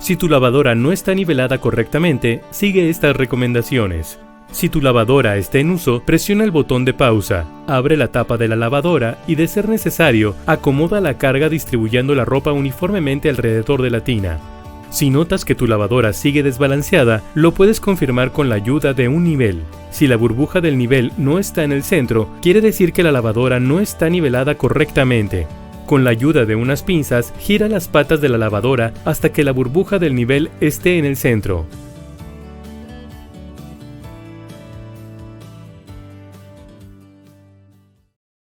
Si tu lavadora no está nivelada correctamente, sigue estas recomendaciones. Si tu lavadora está en uso, presiona el botón de pausa, abre la tapa de la lavadora y, de ser necesario, acomoda la carga distribuyendo la ropa uniformemente alrededor de la tina. Si notas que tu lavadora sigue desbalanceada, lo puedes confirmar con la ayuda de un nivel. Si la burbuja del nivel no está en el centro, quiere decir que la lavadora no está nivelada correctamente. Con la ayuda de unas pinzas, gira las patas de la lavadora hasta que la burbuja del nivel esté en el centro.